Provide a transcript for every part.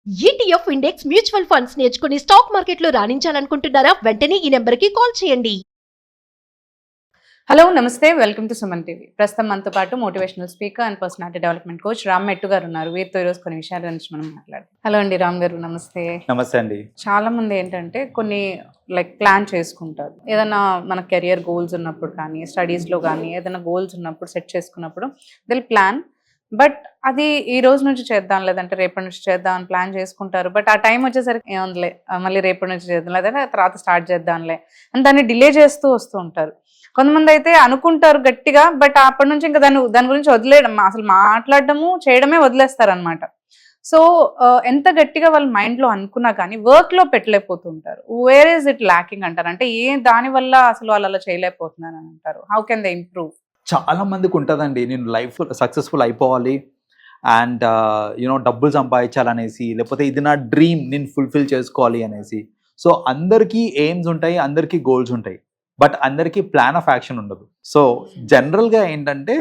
ETF index mutual funds నేర్చుకుని stock మార్కెట్లో రాణించాలనుకుంటున్నారా? వెంటనే ఈ నెంబర్కి కాల్ చేయండి. హలో నమస్తే, వెల్కమ్ టు సుమన్ టీవీ. ప్రస్తుతం మనతో పాటు motivational speaker and personality development coach Ram మెట్టు గారు ఉన్నారు. వీరితో ఈరోజు కొన్ని విషయాల గురించి మనం మాట్లాడదాం. హలో అండి రామ్ గారు, నమస్తే. నమస్తే అండి. చాలా మంది ఏంటంటే కొన్ని ప్లాన్ చేసుకుంటారు. ఏదైనా మన కెరియర్ గోల్స్ ఉన్నప్పుడు కానీ, స్టడీస్లో కానీ ఏదైనా గోల్స్ ఉన్నప్పుడు సెట్ చేసుకున్నప్పుడు దిల్ ప్లాన్, బట్ అది ఈ రోజు నుంచి చేద్దాం లేదంటే రేపటి నుంచి చేద్దాం అని ప్లాన్ చేసుకుంటారు. బట్ ఆ టైం వచ్చేసరికి ఏముందిలే, మళ్ళీ రేపటి నుంచి చేద్దాం లేదంటే తర్వాత స్టార్ట్ చేద్దాంలే అని దాన్ని డిలే చేస్తూ వస్తూ ఉంటారు. కొంతమంది అయితే అనుకుంటారు గట్టిగా, బట్ అప్పటి నుంచి ఇంకా దాని గురించి వదిలేయడం, అసలు మాట్లాడడము చేయడమే వదిలేస్తారు అనమాట. సో ఎంత గట్టిగా వాళ్ళ మైండ్లో అనుకున్నా కానీ వర్క్లో పెట్టలేకపోతుంటారు. వేర్ ఈజ్ ఇట్ ల్యాకింగ్ అంటారు? అంటే దానివల్ల అసలు వాళ్ళు అలా చేయలేకపోతున్నారు అని అంటారు. How can they improve? చాలా మందికి ఉంటుందండి, నేను లైఫ్ సక్సెస్ఫుల్ అయిపోవాలి అండ్ డబ్బులు సంపాదించాలనేసి, లేకపోతే ఇది నా డ్రీమ్ నేను ఫుల్ఫిల్ చేసుకోవాలి అనేసి. సో అందరికీ ఎయిమ్స్ ఉంటాయి, అందరికీ గోల్స్ ఉంటాయి, బట్ అందరికీ ప్లాన్ ఆఫ్ యాక్షన్ ఉండదు. సో జనరల్గా ఏంటంటే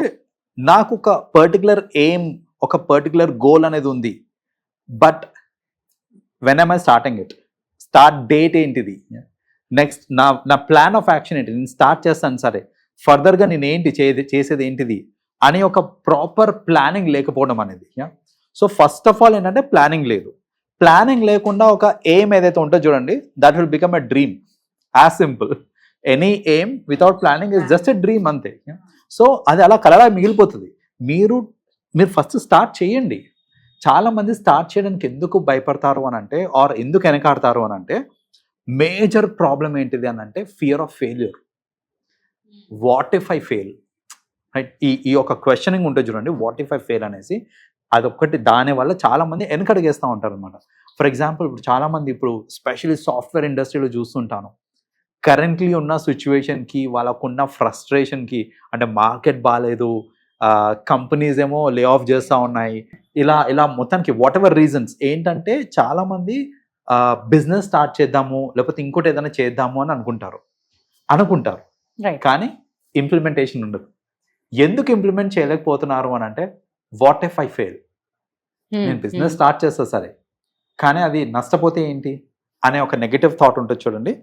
నాకు ఒక పర్టికులర్ ఎయిమ్, ఒక పర్టికులర్ గోల్ అనేది ఉంది, but when I starting it, start date ఏంటిది, నెక్స్ట్ నా ప్లాన్ ఆఫ్ యాక్షన్ ఏంటి, నేను స్టార్ట్ చేస్తాను సరే, ఫర్దర్గా నేను ఏంటి చేసేది ఏంటిది అని ఒక ప్రాపర్ ప్లానింగ్ లేకపోవడం అనేది. సో ఫస్ట్ ఆఫ్ ఆల్ ఏంటంటే ప్లానింగ్ లేదు. ప్లానింగ్ లేకుండా ఒక ఎయిమ్ ఏదైతే ఉంటుందో చూడండి, that will become a dream. As simple, any aim without planning is just a dream అంతే. సో అది అలా కలలా మిగిలిపోతుంది. మీరు ఫస్ట్ స్టార్ట్ చేయండి. చాలా మంది స్టార్ట్ చేయడానికి ఎందుకు భయపడతారు అని అంటే, ఆర్ ఎందుకు వెనకాడతారు అని అంటే, మేజర్ ప్రాబ్లం ఏంటిది అని అంటే fear of failure. What if I fail, right? ఈ ఒక క్వశ్చనింగ్ ఉంటుంది చూడండి, వాట్ ఇఫ్ ఐ ఫెయిల్ అనేసి. అదొక్కటి, దానివల్ల చాలా మంది వెనకడిగేస్తూ ఉంటారు అనమాట. ఫర్ ఎగ్జాంపుల్, ఇప్పుడు చాలా మంది ఇప్పుడు స్పెషల్లీ సాఫ్ట్వేర్ ఇండస్ట్రీలో చూస్తుంటాను, కరెంట్లీ ఉన్న సిచ్యువేషన్కి, వాళ్ళకున్న ఫ్రస్ట్రేషన్కి, అంటే మార్కెట్ బాగాలేదు, కంపెనీస్ ఏమో లే ఆఫ్ చేస్తూ ఉన్నాయి, ఇలా మొత్తానికి వాట్ ఎవర్ రీజన్స్ ఏంటంటే చాలామంది బిజినెస్ స్టార్ట్ చేద్దాము లేకపోతే ఇంకోటి ఏదైనా చేద్దాము అని అనుకుంటారు, కానీ ఇంప్లిమెంటేషన్ ఉండదు. ఎందుకు ఇంప్లిమెంట్ చేయలేకపోతున్నారు అని అంటే, వాట్ ఇఫ్ ఐ ఫెయిల్, నేను బిజినెస్ స్టార్ట్ చేస్తా సరే, కానీ అది నష్టపోతే ఏంటి అనే ఒక నెగటివ్ థాట్ ఉంటుంది చూడండి,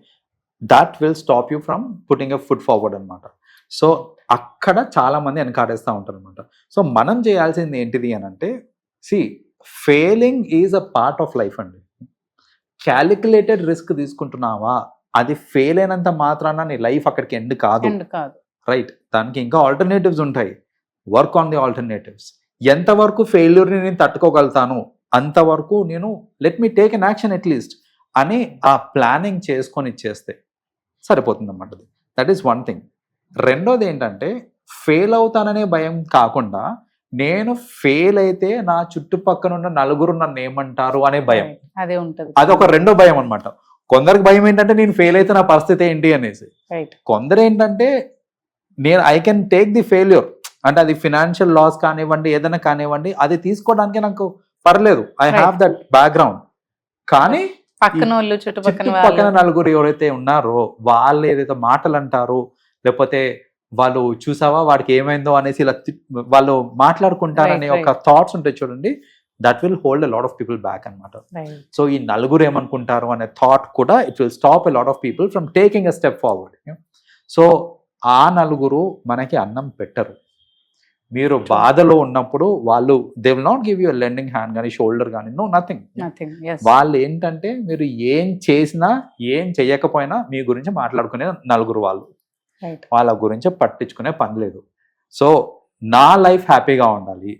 that will stop you from putting a foot forward అనమాట. సో అక్కడ చాలా మంది వెనకాడేస్తూ ఉంటారు అనమాట. సో మనం చేయాల్సింది ఏంటిది అని అంటే, failing is a part of life అండి. క్యాలిక్యులేటెడ్ రిస్క్ తీసుకుంటున్నావా, అది ఫెయిల్ అయినంత మాత్రాన నీ లైఫ్ అక్కడికి ఎండ్ కాదు, రైట్? దానికి ఇంకా ఆల్టర్నేటివ్స్ ఉంటాయి. Work on the alternatives. ఎంతవరకు ఫెయిల్యూర్ని నేను తట్టుకోగలుగుతాను అంతవరకు నేను let me take an action at least అని ఆ ప్లానింగ్ చేసుకొని ఇచ్చేస్తే సరిపోతుంది అన్నమాట. That is one thing. రెండోది ఏంటంటే, ఫెయిల్ అవుతాననే భయం కాకుండా, నేను ఫెయిల్ అయితే నా చుట్టుపక్కల ఉన్న నలుగురు నన్ను ఏమంటారు అనే భయం, అదే ఉంటుంది. అదొక రెండో భయం అనమాట. కొందరికి భయం ఏంటంటే, నేను ఫెయిల్ అయితే నా పరిస్థితి ఏంటి అనేసి. కొందరు ఏంటంటే, I can take the failure, అంటే అది ఫినాన్షియల్ లాస్ కానివ్వండి, ఏదైనా కానివ్వండి, అది తీసుకోవడానికి నాకు పర్లేదు, ఐ హ్యావ్ దట్ బ్యాక్గ్రౌండ్. కానీ చుట్టుపక్కల నలుగురు ఎవరైతే ఉన్నారో వాళ్ళు ఏదైతే మాటలు అంటారు, లేకపోతే వాళ్ళు చూసావా వాడికి ఏమైందో అనేసి ఇలా వాళ్ళు మాట్లాడుకుంటారనే ఒక థాట్స్ ఉంటాయి చూడండి, that will hold a lot of people back అనమాట. సో ఈ నలుగురు ఏమనుకుంటారు అనే థాట్ కూడా it will stop a lot of people from taking a step forward. So ఆ నలుగురు మనకి అన్నం పెట్టరు. మీరు బాధలో ఉన్నప్పుడు వాళ్ళు they will not give you lending hand కానీ షోల్డర్ కానీ, నో నథింగ్. వాళ్ళు ఏంటంటే, మీరు ఏం చేసినా ఏం చెయ్యకపోయినా మీ గురించి మాట్లాడుకునే నలుగురు వాళ్ళు. వాళ్ళ గురించి పట్టించుకునే పని లేదు. సో నా లైఫ్ హ్యాపీగా ఉండాలి,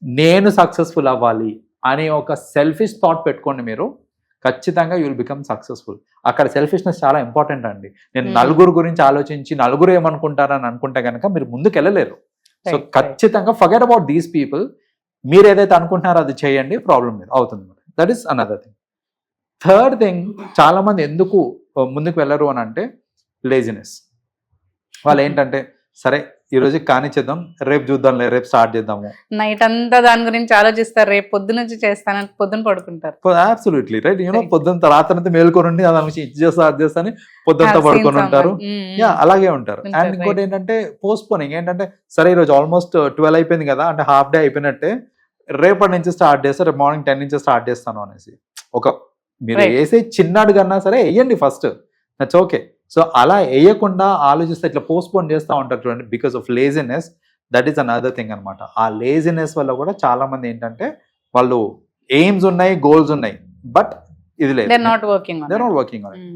నేను సక్సెస్ఫుల్ అవ్వాలి అనే ఒక సెల్ఫిష్ థాట్ పెట్టుకోండి, మీరు ఖచ్చితంగా యూ విల్ బికమ్ సక్సెస్ఫుల్. అక్కడ సెల్ఫిష్నెస్ చాలా ఇంపార్టెంట్ అండి. నేను నలుగురు గురించి ఆలోచించి నలుగురు ఏమనుకుంటారని అనుకుంటే కనుక మీరు ముందుకు వెళ్ళలేరు. సో ఖచ్చితంగా ఫర్గెట్ అబౌట్ దీస్ పీపుల్. మీరు ఏదైతే అనుకుంటున్నారో అది చేయండి, ప్రాబ్లం లేదు, అవుతుంది. That is another thing. Third thing, చాలా మంది ఎందుకు ముందుకు వెళ్ళరు అని అంటే, లేజినెస్. వాళ్ళు ఏంటంటే, సరే ఈ రోజు కానిచ్చేద్దాం, రేపు చూద్దాంలే, రేపు స్టార్ట్ చేద్దాము, నైట్ అంతా దాని గురించి ఆలోచిస్తారు, రేపు పొద్దున నుంచి చేస్తానని పొద్దున పడుకుంటారు. Absolutely right. పొద్దున్న రాత్రి మేల్కొని దాని నుంచి ఇది చేస్తా అది చేస్తాని పొద్దుంతా పడుకొని ఉంటారు. అలాగే ఉంటారు. అండ్ ఇంకోటి ఏంటంటే పోస్ట్పోనింగ్. ఏంటంటే, సరే ఈరోజు ఆల్మోస్ట్ 12 అయిపోయింది కదా, అంటే హాఫ్ డే అయిపోయినట్టే, రేపటి నుంచి స్టార్ట్ చేస్తే రేపు మార్నింగ్ 10 నుంచి స్టార్ట్ చేస్తాను అనేసి ఒక మీరు Right. వేసే చిన్నాడు కన్నా సరే వేయండి ఫస్ట్, దట్స్ ఓకే. సో అలా వేయకుండా ఆలోచిస్తే ఇట్లా పోస్ట్పోన్ చేస్తూ ఉంటారు చూడండి, because of laziness. That is another thing అనమాట. ఆ లేజినెస్ వల్ల కూడా చాలా మంది ఏంటంటే వాళ్ళు ఎయిమ్స్ ఉన్నాయి, గోల్స్ ఉన్నాయి, బట్ ఇది లేదు, they not working they not working on it.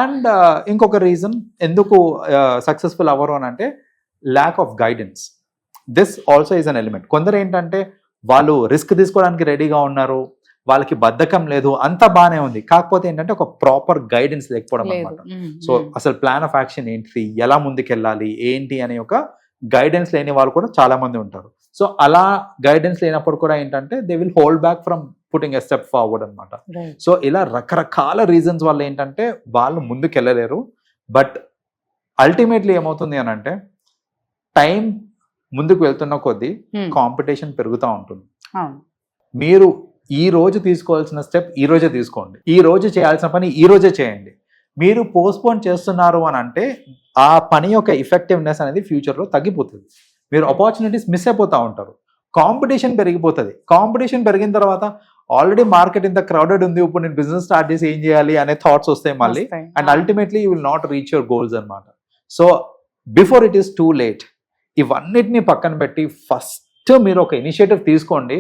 And ఇంకొక రీజన్ ఎందుకు సక్సెస్ఫుల్ అవ్వరు అని అంటే lack of guidance. This also is an element. కొందరు ఏంటంటే వాళ్ళు రిస్క్ తీసుకోవడానికి రెడీగా ఉన్నారు, వాళ్ళకి బద్ధకం లేదు, అంతా బాగానే ఉంది, కాకపోతే ఏంటంటే ఒక ప్రాపర్ గైడెన్స్ లేకపోవడం అనమాట. సో అసలు ప్లాన్ ఆఫ్ యాక్షన్ ఏంటి, ఎలా ముందుకెళ్ళాలి ఏంటి అనే ఒక గైడెన్స్ లేని వాళ్ళు కూడా చాలా మంది ఉంటారు. సో అలా గైడెన్స్ లేనప్పుడు కూడా ఏంటంటే they will hold back from putting a step forward అనమాట. సో ఇలా రకరకాల రీజన్స్ వల్ల ఏంటంటే వాళ్ళు ముందుకెళ్ళలేరు. బట్ అల్టిమేట్లీ ఏమవుతుంది అని అంటే టైం ముందుకు వెళ్తున్న కొద్దీ కాంపిటీషన్ పెరుగుతూ ఉంటుంది. మీరు ఈ రోజు తీసుకోవాల్సిన స్టెప్ ఈ రోజే తీసుకోండి, ఈ రోజు చేయాల్సిన పని ఈ రోజే చేయండి. మీరు పోస్ట్పోన్ చేస్తున్నారు అని అంటే ఆ పని యొక్క ఎఫెక్టివ్నెస్ అనేది ఫ్యూచర్లో తగ్గిపోతుంది, మీరు ఆపర్చునిటీస్ మిస్ అయిపోతూ ఉంటారు, కాంపిటీషన్ పెరిగిపోతుంది. కాంపిటీషన్ పెరిగిన తర్వాత ఆల్రెడీ మార్కెట్ ఇంత క్రౌడెడ్ ఉంది, ఇప్పుడు నేను బిజినెస్ స్టార్ట్ చేసి ఏం చేయాలి అనే థాట్స్ వస్తాయి మళ్ళీ. And ultimately you will not reach your goals అనమాట. So before it is too late. ఇవన్నిటిని పక్కన పెట్టి ఫస్ట్ మీరు ఒక ఇనిషియేటివ్ తీసుకోండి,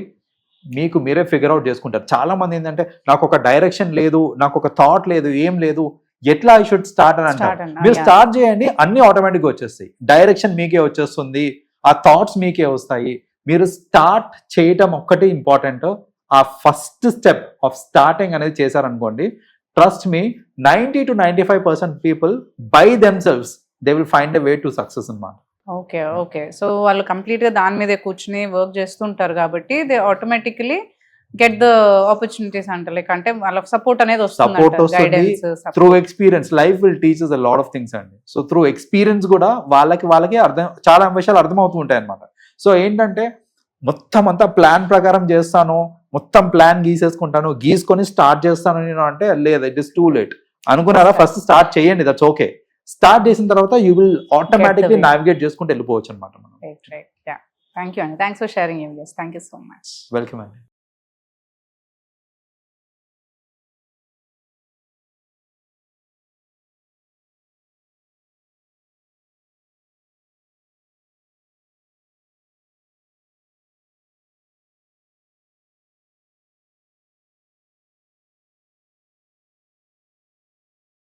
మీకు మీరే ఫిగర్ అవుట్ చేసుకుంటారు. చాలా మంది ఏంటంటే నాకు ఒక డైరెక్షన్ లేదు, నాకు ఒక థాట్ లేదు, ఏం లేదు, ఎట్లా ఐ షుడ్ స్టార్ట్ అని అంటారు. మీరు స్టార్ట్ చేయండి, అన్ని ఆటోమేటిక్గా వచ్చేస్తాయి, డైరెక్షన్ మీకే వచ్చేస్తుంది, ఆ థాట్స్ మీకే వస్తాయి. మీరు స్టార్ట్ చేయటం ఒక్కటి ఇంపార్టెంట్. ఆ ఫస్ట్ స్టెప్ ఆఫ్ స్టార్టింగ్ అనేది చేశారనుకోండి, trust me 90 to 95% people by themselves they will find a way to success అన్నమాట. Okay okay. సో వాళ్ళు కంప్లీట్ గా దాని మీదే కూర్చుని వర్క్ చేస్తుంటారు కాబట్టి they automatically get the opportunities అంట, లైక్ అంటే వాళ్ళకి సపోర్ట్ అనేది సపోర్ట్ వస్తుంది guidance through experience. Life will teach a lot of things అండి. సో త్రూ ఎక్స్పీరియన్స్ కూడా వాళ్ళకి అర్థం, చాలా విషయాలు అర్థమవుతూ ఉంటాయి అనమాట. సో ఏంటంటే మొత్తం అంతా ప్లాన్ ప్రకారం చేస్తాను, మొత్తం ప్లాన్ గీసేసుకుంటాను, గీసుకొని స్టార్ట్ చేస్తాను నేను అంటే లేదు, ఇట్ ఇస్ టూ లేట్ అనుకున్నారా. ఫస్ట్ స్టార్ట్ చేయండి, దట్స్ ఓకే. స్టార్ట్ చేసిన తర్వాత యూ విల్ ఆటోమేటిక్లీ నావిగేట్ చేసుకుంటూ వెళ్ళిపోవచ్చు అనమాట మనం. Right right. Yeah, thank you అండి, thanks for sharing your. Thank you so much. Welcome అండి.